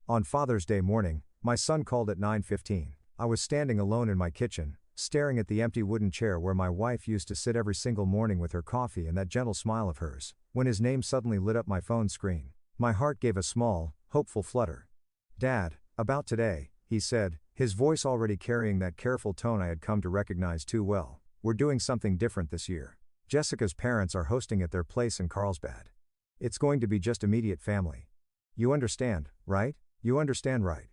On Father's Day morning, my son called at 9:15. I was standing alone in my kitchen, staring at the empty wooden chair where my wife used to sit every single morning with her coffee and that gentle smile of hers, when his name suddenly lit up my phone screen. My heart gave a small, hopeful flutter. "Dad, about today," he said, his voice already carrying that careful tone I had come to recognize too well. "We're doing something different this year. Jessica's parents are hosting at their place in Carlsbad. It's going to be just immediate family. You understand, right? You understand, right?"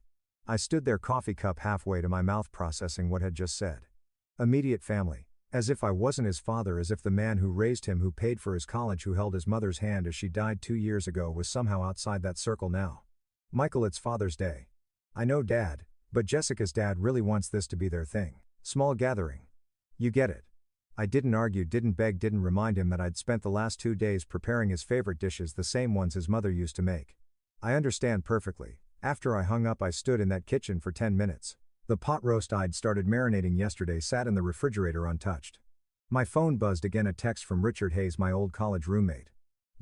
I stood there, coffee cup halfway to my mouth, processing what had just said. Immediate family. As if I wasn't his father, as if the man who raised him, who paid for his college, who held his mother's hand as she died 2 years ago, was somehow outside that circle now. "Michael, it's Father's Day." "I know, Dad, but Jessica's dad really wants this to be their thing. Small gathering. You get it." I didn't argue, didn't beg, didn't remind him that I'd spent the last 2 days preparing his favorite dishes, the same ones his mother used to make. "I understand perfectly." After I hung up, I stood in that kitchen for 10 minutes. The pot roast I'd started marinating yesterday sat in the refrigerator untouched. My phone buzzed again, a text from Richard Hayes, my old college roommate.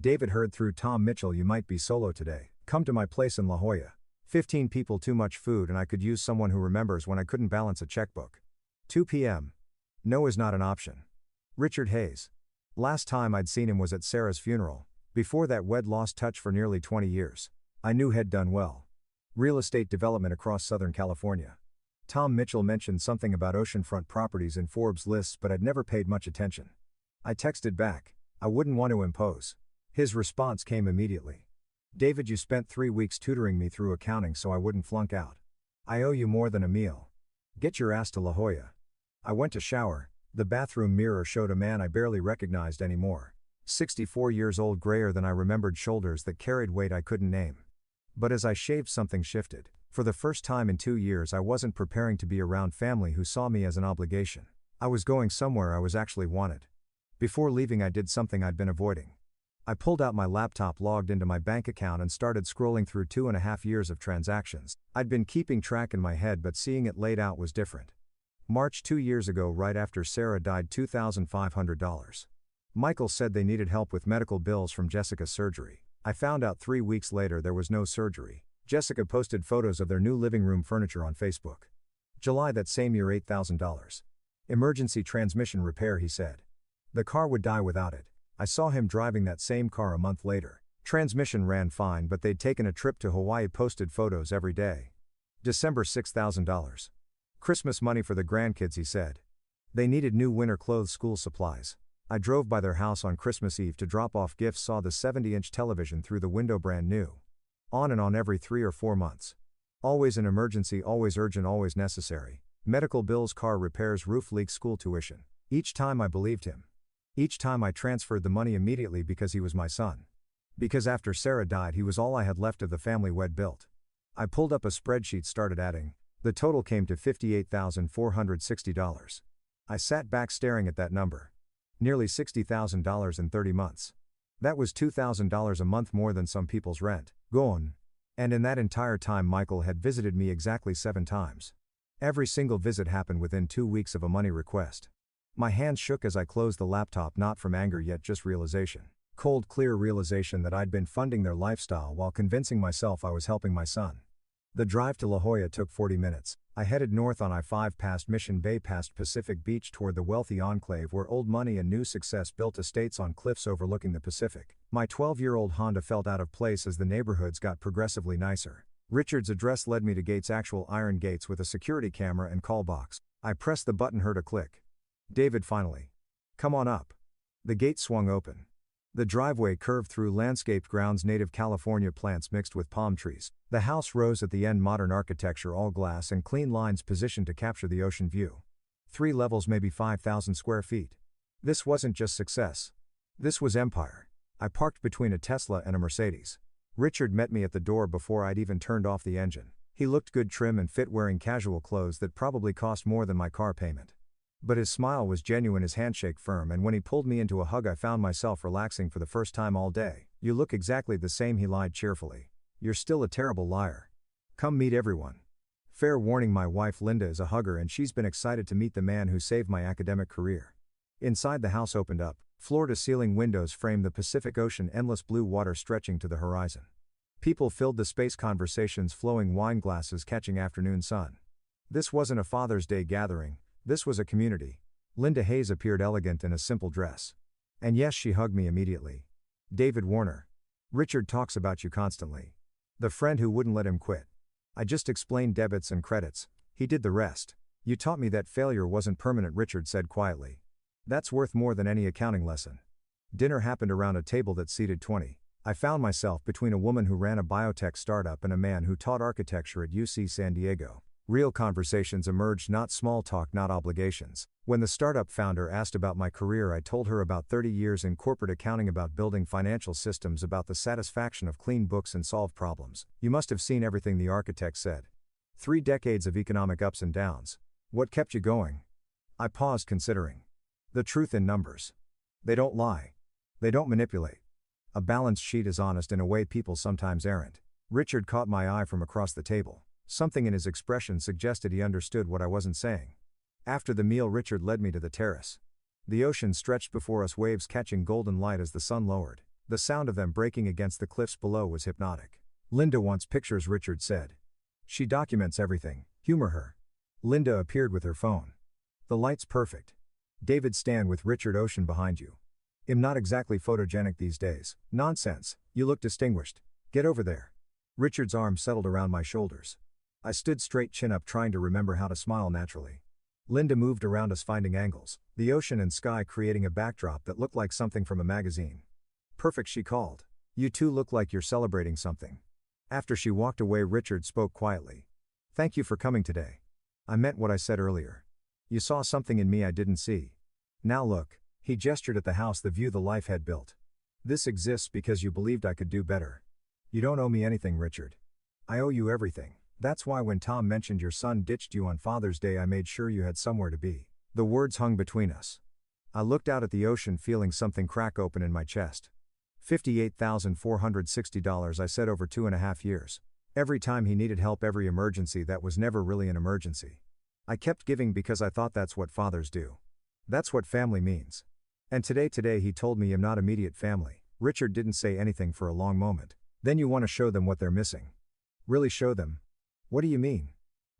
"David heard through Tom Mitchell you might be solo today. Come to my place in La Jolla. 15 people, too much food, and I could use someone who remembers when I couldn't balance a checkbook. 2 p.m. No is not an option." Richard Hayes. Last time I'd seen him was at Sarah's funeral. Before that, we'd lost touch for nearly 20 years. I knew he'd done well. Real estate development across Southern California. Tom Mitchell mentioned something about oceanfront properties in Forbes lists, but I'd never paid much attention. I texted back, "I wouldn't want to impose." His response came immediately. "David, you spent 3 weeks tutoring me through accounting so I wouldn't flunk out. I owe you more than a meal. Get your ass to La Jolla." I went to shower. The bathroom mirror showed a man I barely recognized anymore. 64 years old, grayer than I remembered, shoulders that carried weight I couldn't name. But as I shaved, something shifted. For the first time in 2 years, I wasn't preparing to be around family who saw me as an obligation. I was going somewhere I was actually wanted. Before leaving, I did something I'd been avoiding. I pulled out my laptop, logged into my bank account, and started scrolling through 2.5 years of transactions. I'd been keeping track in my head, but seeing it laid out was different. March 2 years ago, right after Sarah died, $2,500. Michael said they needed help with medical bills from Jessica's surgery. I found out 3 weeks later there was no surgery. Jessica posted photos of their new living room furniture on Facebook. July that same year, $8,000. Emergency transmission repair, he said. The car would die without it. I saw him driving that same car a month later. Transmission ran fine, but they'd taken a trip to Hawaii, posted photos every day. December, $6,000. Christmas money for the grandkids, he said. They needed new winter clothes, school supplies. I drove by their house on Christmas Eve to drop off gifts, saw the 70-inch television through the window, brand new. On and on, every 3 or 4 months. Always an emergency, always urgent, always necessary. Medical bills, car repairs, roof leaks, school tuition. Each time I believed him. Each time I transferred the money immediately because he was my son. Because after Sarah died, he was all I had left of the family we'd built. I pulled up a spreadsheet, started adding. The total came to $58,460. I sat back staring at that number. Nearly $60,000 in 30 months. That was $2,000 a month more than some people's rent. Gone. And in that entire time, Michael had visited me exactly 7 times. Every single visit happened within 2 weeks of a money request. My hands shook as I closed the laptop, not from anger yet, just realization. Cold, clear realization that I'd been funding their lifestyle while convincing myself I was helping my son. The drive to La Jolla took 40 minutes. I headed north on I-5 past Mission Bay, past Pacific Beach, toward the wealthy enclave where old money and new success built estates on cliffs overlooking the Pacific. My 12-year-old Honda felt out of place as the neighborhoods got progressively nicer. Richard's address led me to gates, actual iron gates with a security camera and call box. I pressed the button, heard a click. "David, finally. Come on up." The gate swung open. The driveway curved through landscaped grounds, native California plants mixed with palm trees. The house rose at the end, modern architecture, all glass and clean lines positioned to capture the ocean view. 3 levels, maybe 5,000 square feet. This wasn't just success. This was empire. I parked between a Tesla and a Mercedes. Richard met me at the door before I'd even turned off the engine. He looked good, trim and fit, wearing casual clothes that probably cost more than my car payment. But his smile was genuine, his handshake firm, and when he pulled me into a hug, I found myself relaxing for the first time all day. "You look exactly the same," he lied cheerfully. "You're still a terrible liar. Come meet everyone." Fair warning, my wife Linda is a hugger and she's been excited to meet the man who saved my academic career. Inside, the house opened up. Floor-to-ceiling windows framed the Pacific Ocean, endless blue water stretching to the horizon. People filled the space, conversations flowing, wine glasses catching afternoon sun. This wasn't a Father's Day gathering, this was a community. Linda Hayes appeared elegant in a simple dress. And yes, she hugged me immediately. David Warner. Richard talks about you constantly. The friend who wouldn't let him quit. I just explained debits and credits, he did the rest. You taught me that failure wasn't permanent, Richard said quietly. That's worth more than any accounting lesson. Dinner happened around a table that seated 20. I found myself between a woman who ran a biotech startup and a man who taught architecture at UC San Diego. Real conversations emerged, not small talk, not obligations. When the startup founder asked about my career, I told her about 30 years in corporate accounting, about building financial systems, about the satisfaction of clean books and solve problems. You must have seen everything, the architect said. 3 decades of economic ups and downs. What kept you going? I paused, considering. The truth in numbers. They don't lie. They don't manipulate. A balance sheet is honest in a way people sometimes aren't. Richard caught my eye from across the table. Something in his expression suggested he understood what I wasn't saying. After the meal, Richard led me to the terrace. The ocean stretched before us, waves catching golden light as the sun lowered. The sound of them breaking against the cliffs below was hypnotic. Linda wants pictures, Richard said. She documents everything. Humor her. Linda appeared with her phone. The light's perfect. David, stand with Richard. Ocean behind you. I'm not exactly photogenic these days. Nonsense, you look distinguished. Get over there. Richard's arm settled around my shoulders. I stood straight, chin up, trying to remember how to smile naturally. Linda moved around us, finding angles, the ocean and sky creating a backdrop that looked like something from a magazine. Perfect, she called. You two look like you're celebrating something. After she walked away, Richard spoke quietly. Thank you for coming today. I meant what I said earlier. You saw something in me I didn't see. Now look. He gestured at the house, the view the life had built. This exists because you believed I could do better. You don't owe me anything, Richard. I owe you everything. That's why when Tom mentioned your son ditched you on Father's Day, I made sure you had somewhere to be. The words hung between us. I looked out at the ocean, feeling something crack open in my chest. $58,460, I said, over 2.5 years. Every time he needed help, every emergency that was never really an emergency. I kept giving because I thought that's what fathers do. That's what family means. And today he told me I'm not immediate family. Richard didn't say anything for a long moment. Then you want to show them what they're missing. Really show them? What do you mean?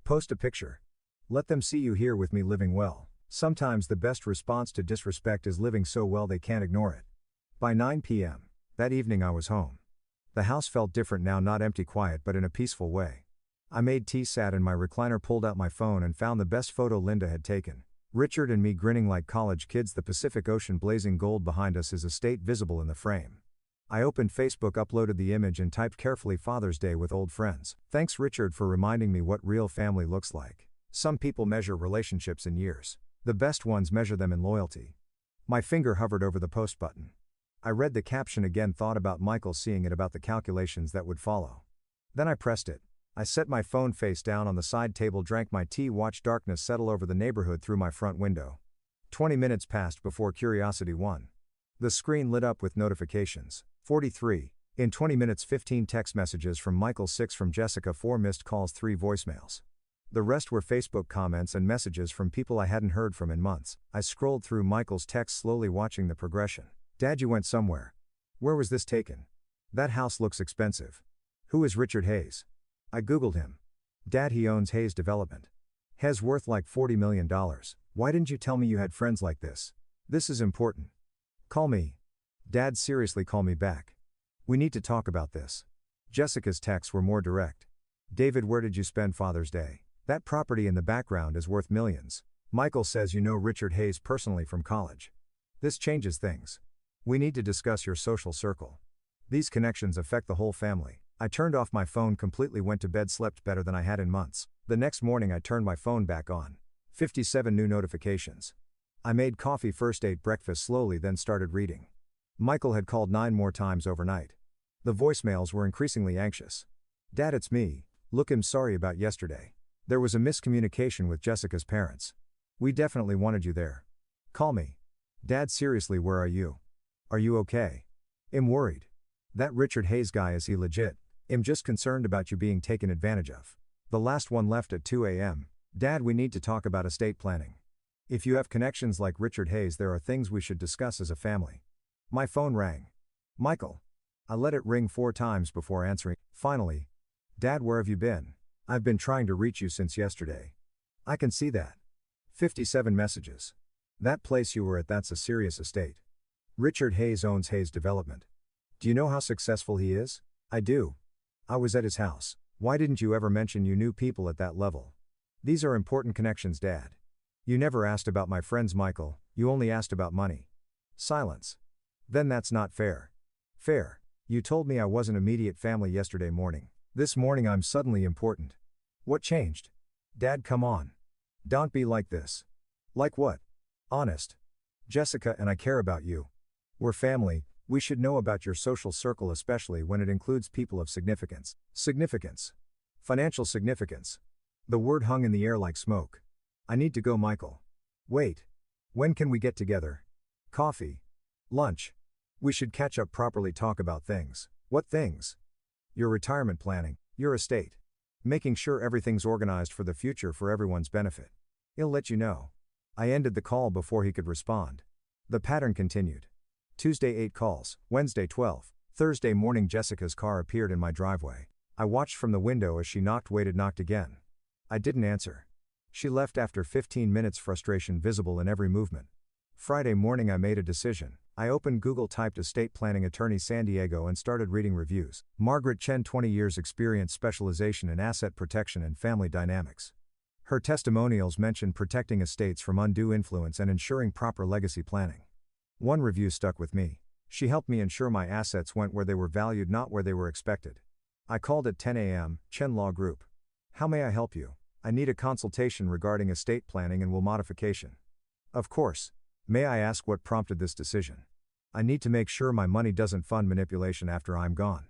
Post a picture. Let them see you here with me living well. Sometimes the best response to disrespect is living so well they can't ignore it. By 9 p.m. that evening I was home. The house felt different now, not empty, quiet, but in a peaceful way. I made tea, sat in my recliner, pulled out my phone and found the best photo Linda had taken. Richard and me grinning like college kids, the Pacific Ocean blazing gold behind us, his estate visible in the frame. I opened Facebook, uploaded the image and typed carefully, Father's Day with old friends. Thanks, Richard, for reminding me what real family looks like. Some people measure relationships in years. The best ones measure them in loyalty. My finger hovered over the post button. I read the caption again, thought about Michael seeing it, about the calculations that would follow. Then I pressed it. I set my phone face down on the side table, drank my tea, watched darkness settle over the neighborhood through my front window. 20 minutes passed before curiosity won. The screen lit up with notifications. 43. In 20 minutes, 15 text messages from Michael, 6 from Jessica, 4 missed calls, 3 voicemails. The rest were Facebook comments and messages from people I hadn't heard from in months. I scrolled through Michael's texts, slowly watching the progression. Dad, you went somewhere. Where was this taken? That house looks expensive. Who is Richard Hayes? I googled him. Dad, he owns Hayes Development. Hayes worth like $40 million. Why didn't you tell me you had friends like this? This is important. Call me. Dad, seriously, call me back. We need to talk about this. Jessica's texts were more direct. David, where did you spend Father's Day? That property in the background is worth millions. Michael says you know Richard Hayes personally from college. This changes things. We need to discuss your social circle. These connections affect the whole family. I turned off my phone completely, went to bed, slept better than I had in months. The next morning I turned my phone back on. 57 new notifications. I made coffee first, ate breakfast slowly, then started reading. Michael had called 9 more times overnight. The voicemails were increasingly anxious. Dad, it's me. Look, I'm sorry about yesterday. There was a miscommunication with Jessica's parents. We definitely wanted you there. Call me. Dad, seriously, where are you? Are you okay? I'm worried. That Richard Hayes guy, is he legit? I'm just concerned about you being taken advantage of. The last one left at 2 a.m. Dad, we need to talk about estate planning. If you have connections like Richard Hayes, there are things we should discuss as a family. My phone rang. Michael. I let it ring 4 times before answering. Finally, Dad, where have you been? I've been trying to reach you since yesterday. I can see that. 57 messages. That place you were at, that's a serious estate. Richard Hayes owns Hayes Development. Do you know how successful he is? I do. I was at his house. Why didn't you ever mention you knew people at that level? These are important connections, Dad. You never asked about my friends, Michael, you only asked about money. Silence. Then that's not fair. Fair. You told me I wasn't immediate family yesterday morning. This morning I'm suddenly important. What changed? Dad, come on. Don't be like this. Like what? Honest. Jessica and I care about you. We're family, we should know about your social circle, especially when it includes people of significance. Significance. Financial significance. The word hung in the air like smoke. I need to go, Michael. Wait. When can we get together? Coffee. Lunch. We should catch up, properly talk about things. What things? Your retirement planning, your estate. Making sure everything's organized for the future for everyone's benefit. He'll let you know. I ended the call before he could respond. The pattern continued. Tuesday 8 calls, Wednesday 12. Thursday morning Jessica's car appeared in my driveway. I watched from the window as she knocked, waited, knocked again. I didn't answer. She left after 15 minutes, frustration visible in every movement. Friday morning I made a decision. I opened Google, typed estate planning attorney San Diego and started reading reviews. Margaret Chen, 20 years experience, specialization in asset protection and family dynamics. Her testimonials mentioned protecting estates from undue influence and ensuring proper legacy planning. One review stuck with me. She helped me ensure my assets went where they were valued, not where they were expected. I called at 10 a.m., Chen Law Group. How may I help you? I need a consultation regarding estate planning and will modification. Of course. May I ask what prompted this decision? I need to make sure my money doesn't fund manipulation after I'm gone.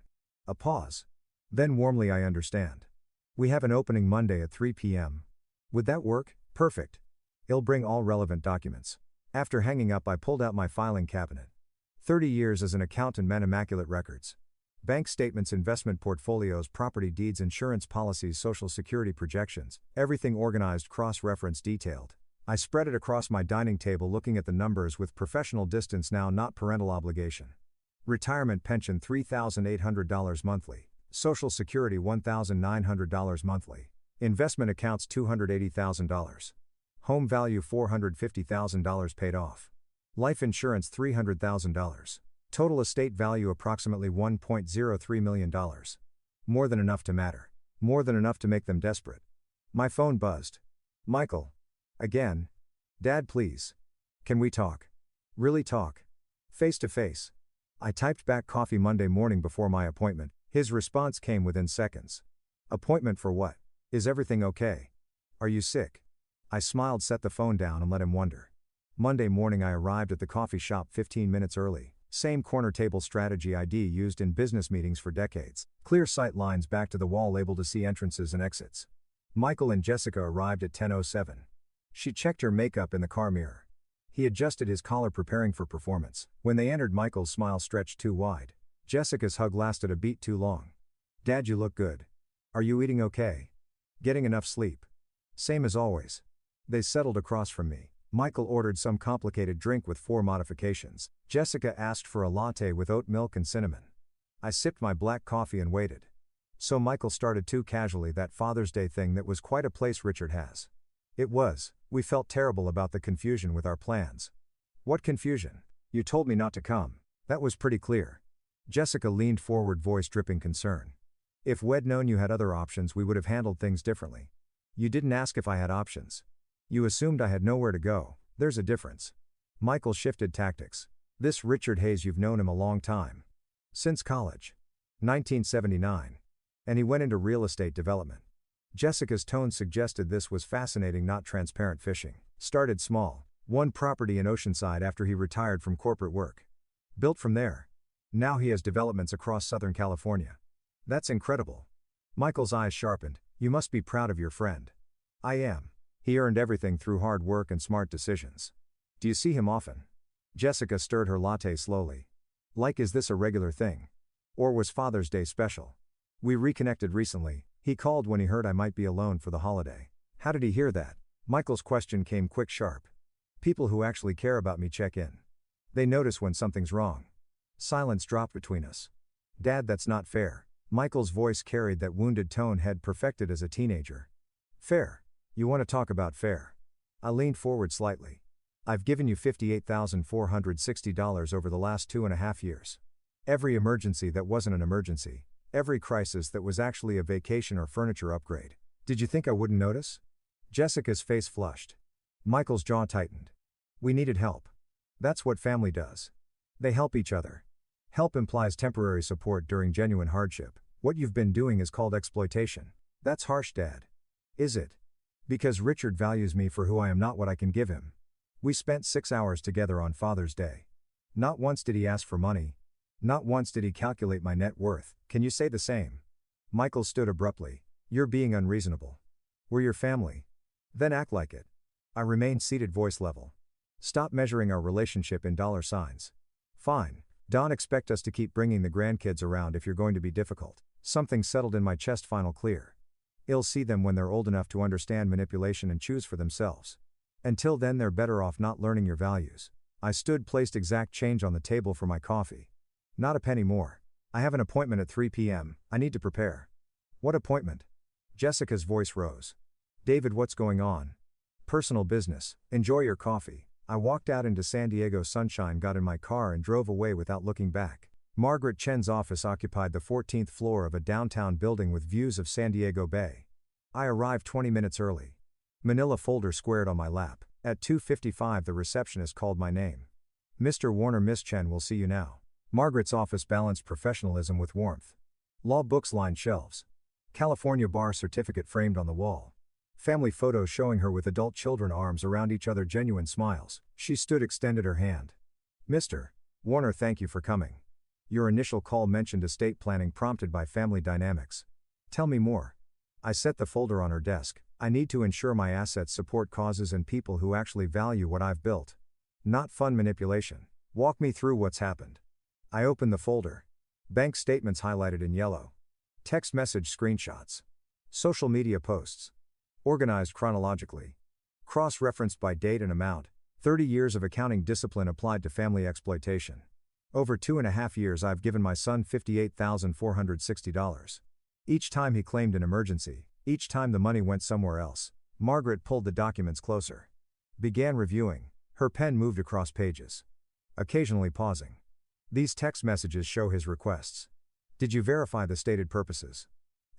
A pause. Then warmly, I understand. We have an opening Monday at 3 p.m. Would that work? Perfect. I'll bring all relevant documents. After hanging up, I pulled out my filing cabinet. 30 years as an accountant meant immaculate records. Bank statements, investment portfolios, property deeds, insurance policies, social security projections, everything organized, cross-referenced, detailed. I spread it across my dining table, looking at the numbers with professional distance now, not parental obligation. Retirement pension $3,800 monthly. Social security $1,900 monthly. Investment accounts $280,000. Home value $450,000 paid off. Life insurance $300,000. Total estate value approximately $1.03 million. More than enough to matter. More than enough to make them desperate. My phone buzzed. Michael. Again. Dad, please. Can we talk? Really talk? Face to face. I typed back, coffee Monday morning before my appointment. His response came within seconds. Appointment for what? Is everything okay? Are you sick? I smiled, set the phone down and let him wonder. Monday morning I arrived at the coffee shop 15 minutes early. Same corner table strategy ID used in business meetings for decades. Clear sight lines back to the wall, able to see entrances and exits. Michael and Jessica arrived at 10:07. She checked her makeup in the car mirror. He adjusted his collar, preparing for performance. When they entered, Michael's smile stretched too wide. Jessica's hug lasted a beat too long. Dad, you look good. Are you eating okay? Getting enough sleep? Same as always. They settled across from me. Michael ordered some complicated drink with 4 modifications. Jessica asked for a latte with oat milk and cinnamon. I sipped my black coffee and waited. So Michael started too casually, that Father's Day thing that was quite a place Richard has. It was. We felt terrible about the confusion with our plans. What confusion? You told me not to come. That was pretty clear. Jessica leaned forward, voice dripping concern. If we'd known you had other options, we would have handled things differently. You didn't ask if I had options. You assumed I had nowhere to go. There's a difference. Michael shifted tactics. This Richard Hayes, you've known him a long time. Since college. 1979. And he went into real estate development. Jessica's tone suggested this was fascinating, not transparent fishing. Started small. 1 property in Oceanside after he retired from corporate work. Built from there. Now he has developments across Southern California. That's incredible. Michael's eyes sharpened. You must be proud of your friend. I am. He earned everything through hard work and smart decisions. Do you see him often? Jessica stirred her latte slowly. Like, is this a regular thing? Or was Father's Day special? We reconnected recently. He called when he heard I might be alone for the holiday. How did he hear that? Michael's question came quick, sharp. People who actually care about me check in. They notice when something's wrong. Silence dropped between us. Dad, that's not fair. Michael's voice carried that wounded tone he'd perfected as a teenager. Fair? You want to talk about fair? I leaned forward slightly. I've given you $58,460 over the last 2.5 years. Every emergency that wasn't an emergency. Every crisis that was actually a vacation or furniture upgrade. Did you think I wouldn't notice? Jessica's face flushed. Michael's jaw tightened. We needed help. That's what family does. They help each other. Help implies temporary support during genuine hardship. What you've been doing is called exploitation. That's harsh, Dad. Is it? Because Richard values me for who I am, not what I can give him. We spent 6 hours together on Father's Day. Not once did he ask for money. Not once did he calculate my net worth. Can you say the same? Michael stood abruptly. You're being unreasonable. We're your family. Then act like it. I remained seated, voice level. Stop measuring our relationship in dollar signs. Fine. Don't expect us to keep bringing the grandkids around if you're going to be difficult. Something settled in my chest, final clear. I'll see them when they're old enough to understand manipulation and choose for themselves. Until then, they're better off not learning your values. I stood, placed exact change on the table for my coffee. Not a penny more. I have an appointment at 3 p.m. I need to prepare. What appointment? Jessica's voice rose. David, what's going on? Personal business. Enjoy your coffee. I walked out into San Diego sunshine, got in my car and drove away without looking back. Margaret Chen's office occupied the 14th floor of a downtown building with views of San Diego Bay. I arrived 20 minutes early. Manila folder squared on my lap. At 2:55 the receptionist called my name. Mr. Warner, Miss Chen will see you now. Margaret's office balanced professionalism with warmth. Law books lined shelves. California bar certificate framed on the wall. Family photos showing her with adult children, arms around each other, genuine smiles. She stood, extended her hand. Mr. Warner, thank you for coming. Your initial call mentioned estate planning prompted by family dynamics. Tell me more. I set the folder on her desk. I need to ensure my assets support causes and people who actually value what I've built. Not fun manipulation. Walk me through what's happened. I opened the folder. Bank statements highlighted in yellow. Text message screenshots. Social media posts. Organized chronologically. Cross-referenced by date and amount. 30 years of accounting discipline applied to family exploitation. Over 2.5 years I've given my son $58,460. Each time he claimed an emergency, each time the money went somewhere else. Margaret pulled the documents closer. Began reviewing. Her pen moved across pages. Occasionally pausing. These text messages show his requests. Did you verify the stated purposes?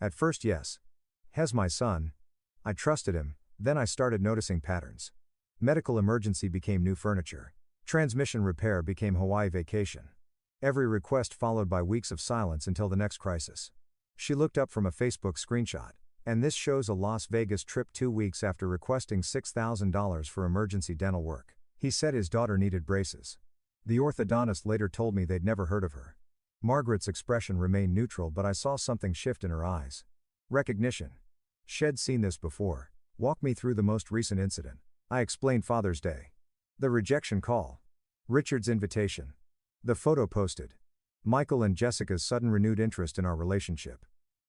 At first, yes. Has my son. I trusted him, then I started noticing patterns. Medical emergency became new furniture. Transmission repair became Hawaii vacation. Every request followed by weeks of silence until the next crisis. She looked up from a Facebook screenshot. And this shows a Las Vegas trip 2 weeks after requesting $6,000 for emergency dental work. He said his daughter needed braces. The orthodontist later told me they'd never heard of her. Margaret's expression remained neutral, but I saw something shift in her eyes. Recognition. She'd seen this before. Walk me through the most recent incident. I explained Father's Day. The rejection call. Richard's invitation. The photo posted. Michael and Jessica's sudden renewed interest in our relationship.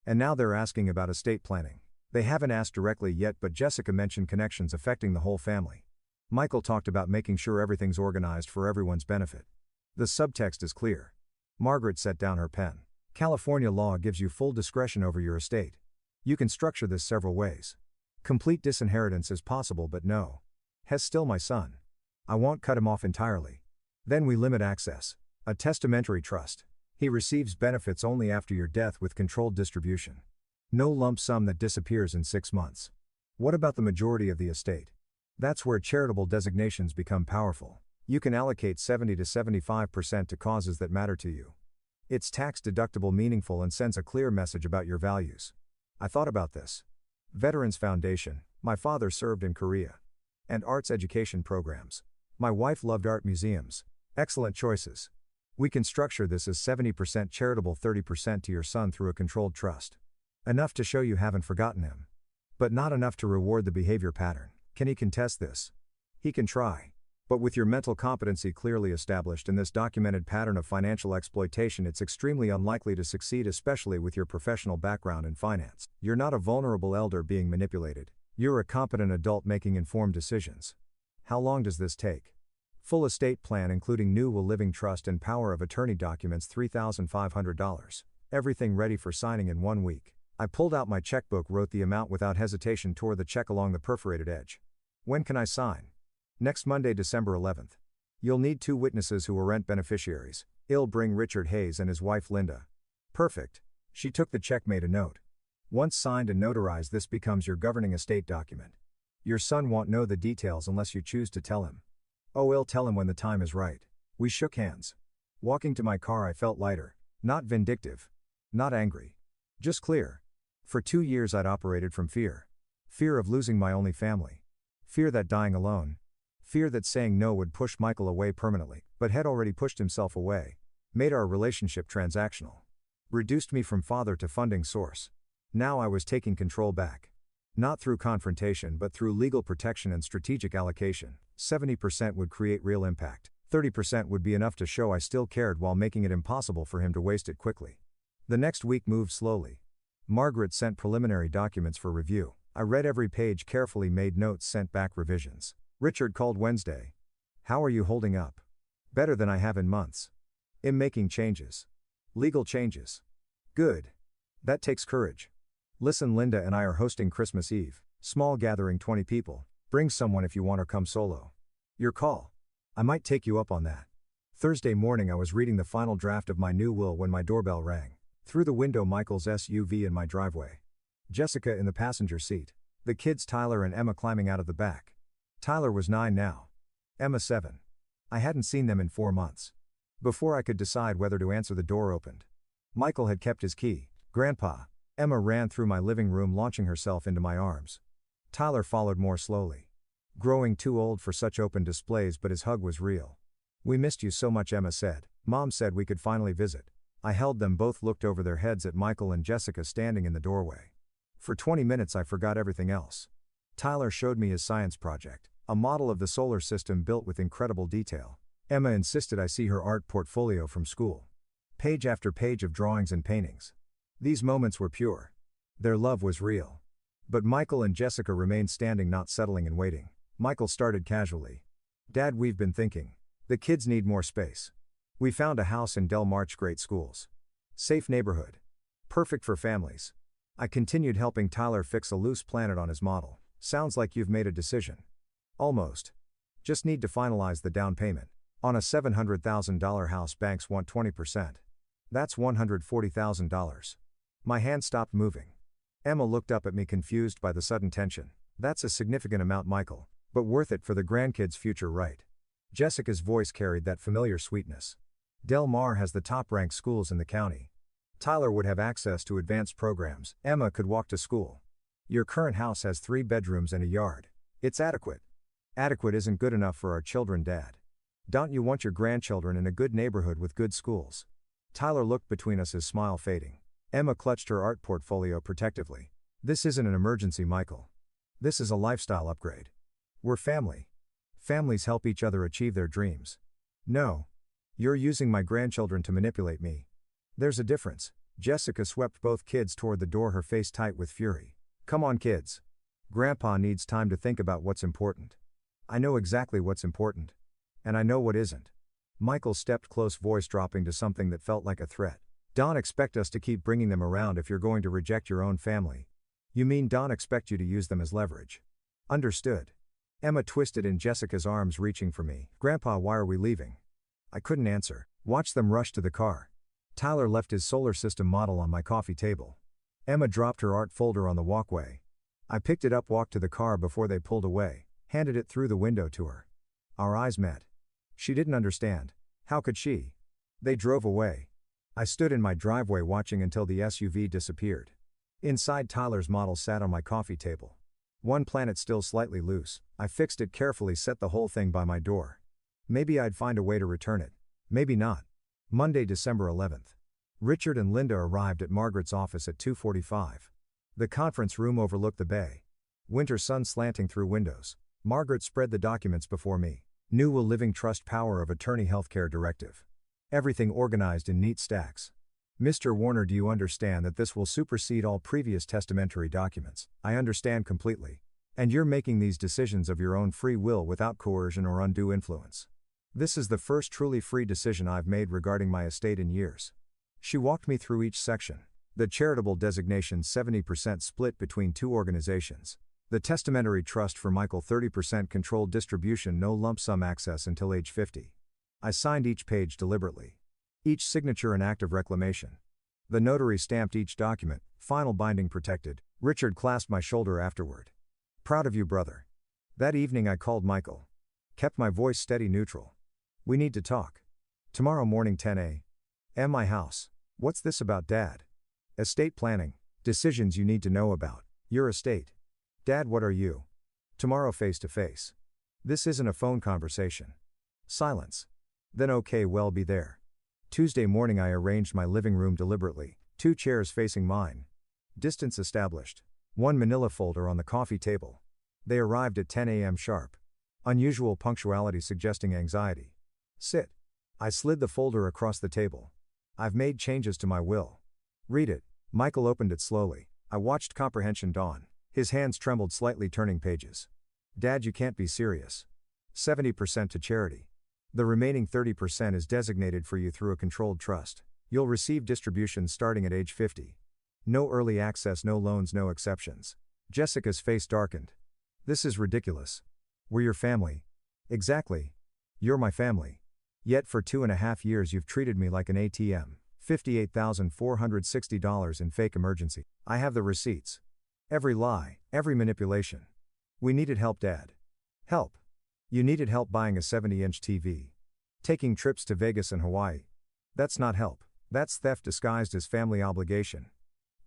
And now they're asking about estate planning. They haven't asked directly yet, but Jessica mentioned connections affecting the whole family. Michael talked about making sure everything's organized for everyone's benefit. The subtext is clear. Margaret set down her pen. California law gives you full discretion over your estate. You can structure this several ways. Complete disinheritance is possible, but no. Has still my son. I won't cut him off entirely. Then we limit access. A testamentary trust. He receives benefits only after your death with controlled distribution. No lump sum that disappears in 6 months. What about the majority of the estate? That's where charitable designations become powerful. You can allocate 70 to 75% to causes that matter to you. It's tax deductible, meaningful, and sends a clear message about your values. I thought about this. Veterans Foundation. My father served in Korea. And arts education programs. My wife loved art museums. Excellent choices. We can structure this as 70% charitable, 30% to your son through a controlled trust. Enough to show you haven't forgotten him. But not enough to reward the behavior pattern. Can he contest this? He can try. But with your mental competency clearly established in this documented pattern of financial exploitation, it's extremely unlikely to succeed, especially with your professional background in finance. You're not a vulnerable elder being manipulated. You're a competent adult making informed decisions. How long does this take? Full estate plan including new will living trust and power of attorney documents $3,500. Everything ready for signing in 1 week. I pulled out my checkbook, wrote the amount without hesitation, tore the check along the perforated edge. When can I sign? Next Monday, December 11th. You'll need 2 witnesses who are rent beneficiaries. I'll bring Richard Hayes and his wife Linda. Perfect. She took the check, made a note. Once signed and notarized, this becomes your governing estate document. Your son won't know the details unless you choose to tell him. Oh, I'll tell him when the time is right. We shook hands. Walking to my car, I felt lighter. Not vindictive. Not angry. Just clear. For 2 years I'd operated from fear. Fear of losing my only family. Fear that dying alone. Fear that saying no would push Michael away permanently, but had already pushed himself away. Made our relationship transactional. Reduced me from father to funding source. Now I was taking control back. Not through confrontation but through legal protection and strategic allocation. 70% would create real impact. 30% would be enough to show I still cared while making it impossible for him to waste it quickly. The next week moved slowly. Margaret sent preliminary documents for review. I read every page carefully, made notes, sent back revisions. Richard called Wednesday. How are you holding up? Better than I have in months. I'm making changes. Legal changes. Good. That takes courage. Listen, Linda and I are hosting Christmas Eve. Small gathering, 20 people. Bring someone if you want or come solo. Your call. I might take you up on that. Thursday morning I was reading the final draft of my new will when my doorbell rang. Through the window, Michael's SUV in my driveway. Jessica in the passenger seat. The kids Tyler and Emma climbing out of the back. Tyler was 9 now. Emma 7. I hadn't seen them in 4 months. Before I could decide whether to answer, the door opened. Michael had kept his key. Grandpa. Emma ran through my living room, launching herself into my arms. Tyler followed more slowly. Growing too old for such open displays, but his hug was real. We missed you so much, Emma said. Mom said we could finally visit. I held them both, looked over their heads at Michael and Jessica standing in the doorway. For 20 minutes I forgot everything else. Tyler showed me his science project, a model of the solar system built with incredible detail. Emma insisted I see her art portfolio from school. Page after page of drawings and paintings. These moments were pure. Their love was real. But Michael and Jessica remained standing, not settling and waiting. Michael started casually. Dad, we've been thinking. The kids need more space. We found a house in Del March, great schools. Safe neighborhood. Perfect for families. I continued, helping Tyler fix a loose planet on his model. Sounds like you've made a decision. Almost. Just need to finalize the down payment. On a $700,000 house, banks want 20%. That's $140,000. My hand stopped moving. Emma looked up at me, confused by the sudden tension. That's a significant amount, Michael, but worth it for the grandkids' future, right? Jessica's voice carried that familiar sweetness. Del Mar has the top-ranked schools in the county. Tyler would have access to advanced programs. Emma could walk to school. Your current house has 3 bedrooms and a yard. It's adequate. Adequate isn't good enough for our children, Dad. Don't you want your grandchildren in a good neighborhood with good schools? Tyler looked between us, his smile fading. Emma clutched her art portfolio protectively. This isn't an emergency, Michael. This is a lifestyle upgrade. We're family. Families help each other achieve their dreams. No. You're using my grandchildren to manipulate me. There's a difference. Jessica swept both kids toward the door, her face tight with fury. Come on, kids. Grandpa needs time to think about what's important. I know exactly what's important. And I know what isn't. Michael stepped close, voice dropping to something that felt like a threat. Don't expect us to keep bringing them around if you're going to reject your own family. You mean don't expect you to use them as leverage. Understood. Emma twisted in Jessica's arms, reaching for me. Grandpa, why are we leaving? I couldn't answer. Watch them rush to the car. Tyler left his solar system model on my coffee table. Emma dropped her art folder on the walkway. I picked it up, walked to the car before they pulled away, handed it through the window to her. Our eyes met. She didn't understand. How could she? They drove away. I stood in my driveway watching until the SUV disappeared. Inside, Tyler's model sat on my coffee table. One planet still slightly loose. I fixed it carefully, set the whole thing by my door. Maybe I'd find a way to return it. Maybe not. Monday, December 11th. Richard and Linda arrived at Margaret's office at 2:45. The conference room overlooked the bay. Winter sun slanting through windows. Margaret spread the documents before me. New will living trust, power of attorney, healthcare directive. Everything organized in neat stacks. Mr. Warner, do you understand that this will supersede all previous testamentary documents? I understand completely. And you're making these decisions of your own free will without coercion or undue influence. This is the first truly free decision I've made regarding my estate in years. She walked me through each section. The charitable designation 70% split between two organizations. The testamentary trust for Michael 30% controlled distribution, no lump sum access until age 50. I signed each page deliberately. Each signature an act of reclamation. The notary stamped each document, final binding protected. Richard clasped my shoulder afterward. Proud of you, brother. That evening I called Michael. Kept my voice steady neutral. We need to talk. Tomorrow morning 10 a.m. my house. What's this about, Dad? Estate planning. Decisions you need to know about. Your estate. Dad, what are you? Tomorrow face to face. This isn't a phone conversation. Silence. Then okay, well, be there. Tuesday morning I arranged my living room deliberately, 2 chairs facing mine. Distance established. 1 manila folder on the coffee table. They arrived at 10 a.m. sharp. Unusual punctuality suggesting anxiety. Sit. I slid the folder across the table. I've made changes to my will. Read it. Michael opened it slowly. I watched comprehension dawn. His hands trembled slightly, turning pages. Dad, you can't be serious. 70% to charity. The remaining 30% is designated for you through a controlled trust. You'll receive distributions starting at age 50. No early access, no loans, no exceptions. Jessica's face darkened. This is ridiculous. We're your family. Exactly. You're my family. Yet for 2.5 years you've treated me like an ATM. $58,460 in fake emergency. I have the receipts. Every lie, every manipulation. We needed help, Dad. Help. You needed help buying a 70-inch TV. Taking trips to Vegas and Hawaii. That's not help. That's theft disguised as family obligation.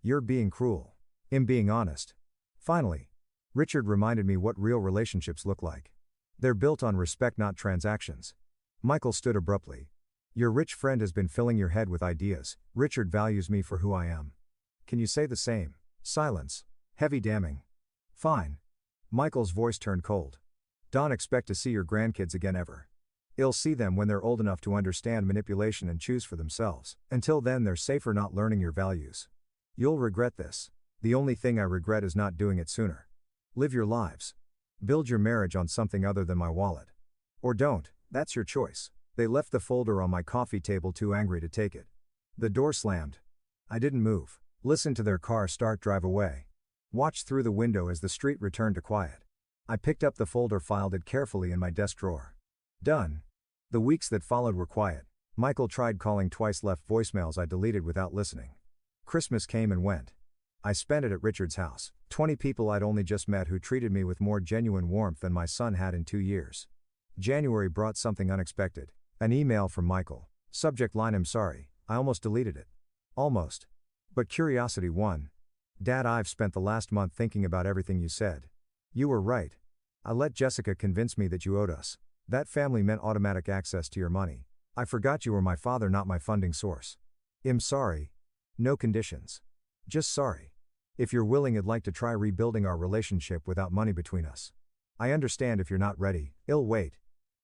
You're being cruel. I'm being honest. Finally, Richard reminded me what real relationships look like. They're built on respect, not transactions. Michael stood abruptly. Your rich friend has been filling your head with ideas. Richard values me for who I am. Can you say the same? Silence. Heavy damning. Fine. Michael's voice turned cold. Don't expect to see your grandkids again ever. You'll see them when they're old enough to understand manipulation and choose for themselves. Until then, they're safer not learning your values. You'll regret this. The only thing I regret is not doing it sooner. Live your lives. Build your marriage on something other than my wallet. Or don't, that's your choice. They left the folder on my coffee table, too angry to take it. The door slammed. I didn't move. Listened to their car start, drive away. Watched through the window as the street returned to quiet. I picked up the folder, filed it carefully in my desk drawer. Done. The weeks that followed were quiet. Michael tried calling twice, left voicemails I deleted without listening. Christmas came and went. I spent it at Richard's house. 20 people I'd only just met who treated me with more genuine warmth than my son had in 2 years. January brought something unexpected. An email from Michael. Subject line: I'm sorry, I almost deleted it. Almost. But curiosity won. Dad, I've spent the last month thinking about everything you said. You were right. I let Jessica convince me that you owed us. That family meant automatic access to your money. I forgot you were my father, not my funding source. I'm sorry. No conditions. Just sorry. If you're willing, I'd like to try rebuilding our relationship without money between us. I understand if you're not ready. I'll wait.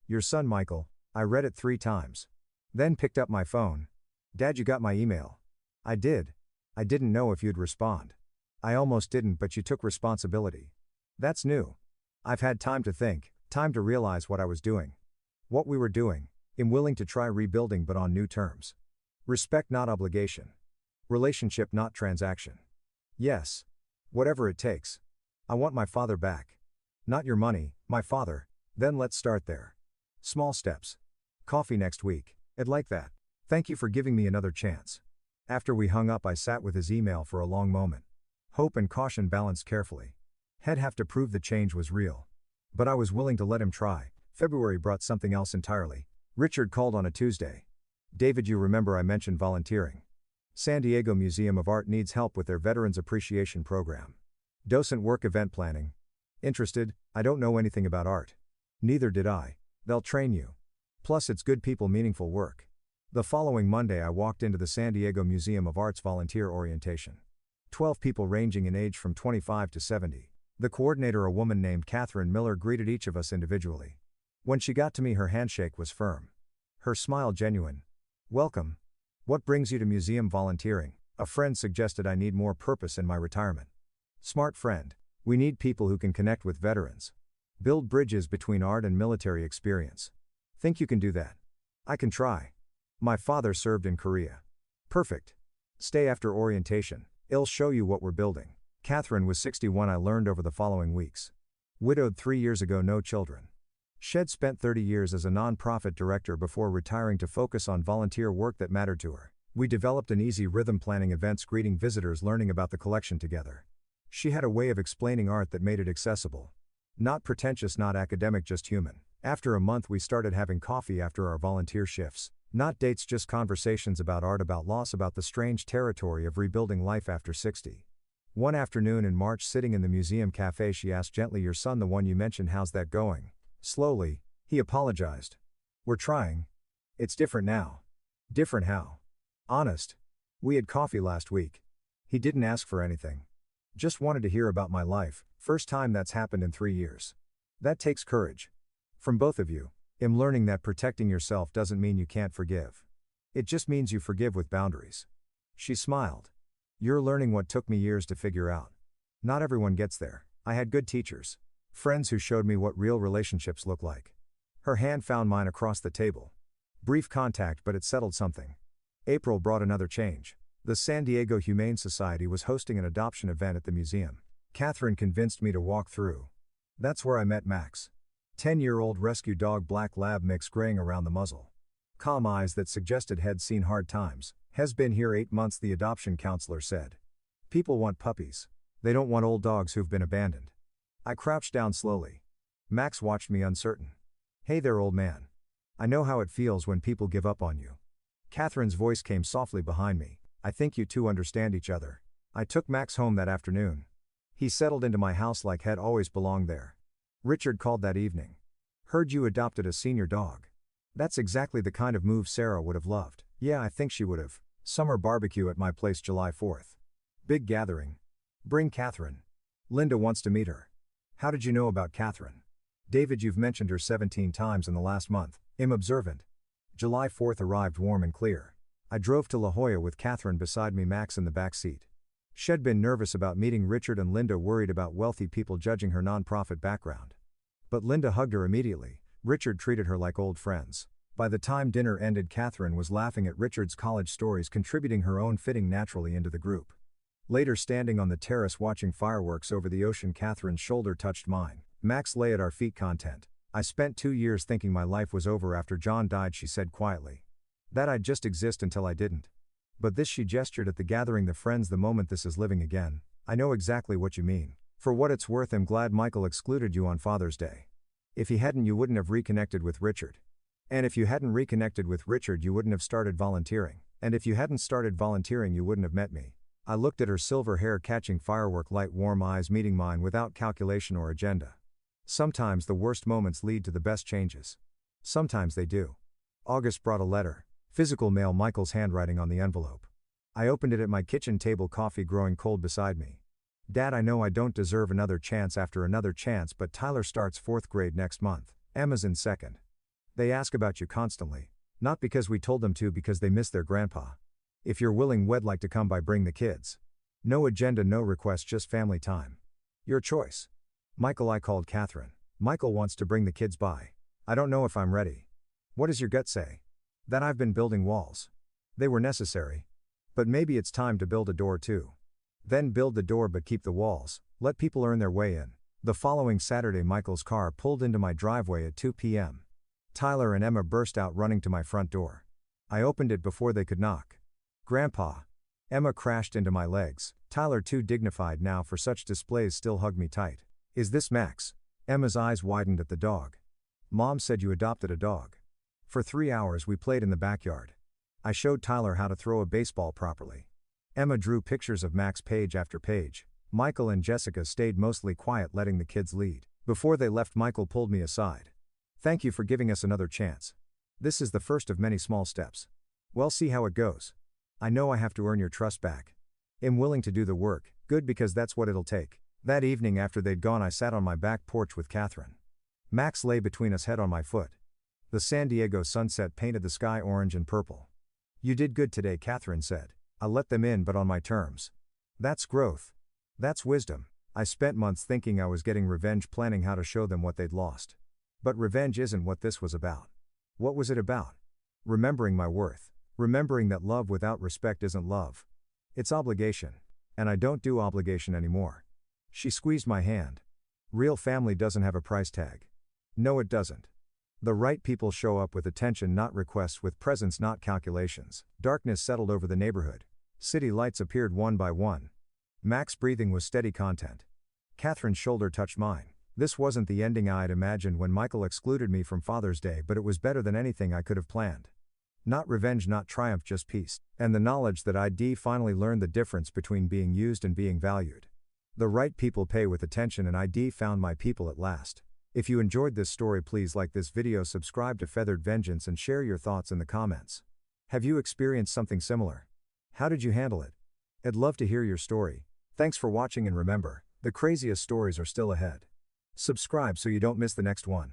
Your son, Michael. I read it 3 times. Then picked up my phone. Dad, you got my email. I did. I didn't know if you'd respond. I almost didn't, but you took responsibility. That's new. I've had time to think, time to realize what I was doing. What we were doing. I'm willing to try rebuilding, but on new terms. Respect, not obligation. Relationship, not transaction. Yes. Whatever it takes. I want my father back. Not your money, my father. Then let's start there. Small steps. Coffee next week. I'd like that. Thank you for giving me another chance. After we hung up, I sat with his email for a long moment. Hope and caution balanced carefully. He'd have to prove the change was real. But I was willing to let him try. February brought something else entirely. Richard called on a Tuesday. David, you remember I mentioned volunteering. San Diego Museum of Art needs help with their Veterans Appreciation Program. Docent work, event planning. Interested? I don't know anything about art. Neither did I. They'll train you. Plus it's good people, meaningful work. The following Monday I walked into the San Diego Museum of Art's volunteer orientation. 12 people ranging in age from 25 to 70. The coordinator, a woman named Catherine Miller, greeted each of us individually. When she got to me, her handshake was firm. Her smile genuine. Welcome. What brings you to museum volunteering? A friend suggested I need more purpose in my retirement. Smart friend. We need people who can connect with veterans. Build bridges between art and military experience. Think you can do that? I can try. My father served in Korea. Perfect. Stay after orientation. I'll show you what we're building. Catherine was 61. I learned over the following weeks. Widowed 3 years ago, no children. Shed spent 30 years as a non-profit director before retiring to focus on volunteer work that mattered to her. We developed an easy rhythm, planning events, greeting visitors, learning about the collection together. She had a way of explaining art that made it accessible. Not pretentious, not academic, just human. After a month we started having coffee after our volunteer shifts. Not dates, just conversations about art, about loss, about the strange territory of rebuilding life after 60. One afternoon in March, sitting in the museum cafe, she asked gently, "Your son, the one you mentioned, how's that going?" Slowly, he apologized. "We're trying. It's different now." "Different how?" "Honest. We had coffee last week. He didn't ask for anything. Just wanted to hear about my life, first time that's happened in 3 years. That takes courage. From both of you. I'm learning that protecting yourself doesn't mean you can't forgive. It just means you forgive with boundaries." She smiled. "You're learning what took me years to figure out. Not everyone gets there. I had good teachers. Friends who showed me what real relationships look like." Her hand found mine across the table. Brief contact, but it settled something. April brought another change. The San Diego Humane Society was hosting an adoption event at the museum. Catherine convinced me to walk through. That's where I met Max. 10-year-old rescue dog, black lab mix, graying around the muzzle. Calm eyes that suggested had seen hard times. Has been here 8 months, the adoption counselor said. People want puppies. They don't want old dogs who've been abandoned. I crouched down slowly. Max watched me, uncertain. "Hey there, old man. I know how it feels when people give up on you." Catherine's voice came softly behind me. "I think you two understand each other." I took Max home that afternoon. He settled into my house like had always belonged there. Richard called that evening. "Heard you adopted a senior dog. That's exactly the kind of move Sarah would have loved." "Yeah, I think she would have. Summer barbecue at my place July 4th. Big gathering. Bring Catherine. Linda wants to meet her." "How did you know about Catherine?" "David, you've mentioned her 17 times in the last month. I'm observant." July 4th arrived warm and clear. I drove to La Jolla with Catherine beside me, Max in the back seat. She'd been nervous about meeting Richard and Linda worried about wealthy people judging her nonprofit background. But Linda hugged her immediately. Richard treated her like old friends. By the time dinner ended, Catherine was laughing at Richard's college stories, contributing her own, fitting naturally into the group. Later, standing on the terrace watching fireworks over the ocean, Catherine's shoulder touched mine. Max lay at our feet, content. "I spent 2 years thinking my life was over after John died," she said quietly. "That I'd just exist until I didn't. But this," she gestured at the gathering, "the friends, the moment, this is living again. I know exactly what you mean. For what it's worth, I'm glad Michael excluded you on Father's Day. If he hadn't, you wouldn't have reconnected with Richard. And if you hadn't reconnected with Richard, you wouldn't have started volunteering. And if you hadn't started volunteering, you wouldn't have met me." I looked at her silver hair catching firework light, warm eyes meeting mine without calculation or agenda. Sometimes the worst moments lead to the best changes. Sometimes they do. August brought a letter. Physical mail, Michael's handwriting on the envelope. I opened it at my kitchen table, coffee growing cold beside me. "Dad, I know I don't deserve another chance after another chance, but Tyler starts 4th grade next month. Emma's in 2nd. They ask about you constantly. Not because we told them to, because they miss their grandpa. If you're willing, we'd like to come by, bring the kids. No agenda, no request, just family time. Your choice." "Michael," I called Catherine. "Michael wants to bring the kids by. I don't know if I'm ready." "What does your gut say?" "That I've been building walls. They were necessary. But maybe it's time to build a door too. Then build the door but keep the walls, let people earn their way in." The following Saturday, Michael's car pulled into my driveway at 2 p.m. Tyler and Emma burst out running to my front door. I opened it before they could knock. "Grandpa." Emma crashed into my legs. Tyler, too dignified now for such displays, still hugged me tight. "Is this Max?" Emma's eyes widened at the dog. "Mom said you adopted a dog." For 3 hours we played in the backyard. I showed Tyler how to throw a baseball properly. Emma drew pictures of Max page after page. Michael and Jessica stayed mostly quiet, letting the kids lead. Before they left, Michael pulled me aside. "Thank you for giving us another chance. This is the first of many small steps. We'll see how it goes. I know I have to earn your trust back. I'm willing to do the work, good, because that's what it'll take." That evening after they'd gone, I sat on my back porch with Catherine. Max lay between us, head on my foot. The San Diego sunset painted the sky orange and purple. "You did good today," Catherine said. "I let them in, but on my terms. That's growth. That's wisdom. I spent months thinking I was getting revenge, planning how to show them what they'd lost. But revenge isn't what this was about. What was it about? Remembering my worth. Remembering that love without respect isn't love. It's obligation. And I don't do obligation anymore. She squeezed my hand. Real family doesn't have a price tag. No, it doesn't. The right people show up with attention, not requests, with presence, not calculations. Darkness settled over the neighborhood. City lights appeared one by one. Mac's breathing was steady content. Catherine's shoulder touched mine. This wasn't the ending I'd imagined when Michael excluded me from Father's Day, but it was better than anything I could have planned. Not revenge, not triumph, just peace. And the knowledge that I'd finally learned the difference between being used and being valued. The right people pay with attention, and I'd found my people at last. If you enjoyed this story, please like this video, subscribe to Feathered Vengeance, and share your thoughts in the comments. Have you experienced something similar? How did you handle it? I'd love to hear your story. Thanks for watching, and remember, the craziest stories are still ahead. Subscribe so you don't miss the next one.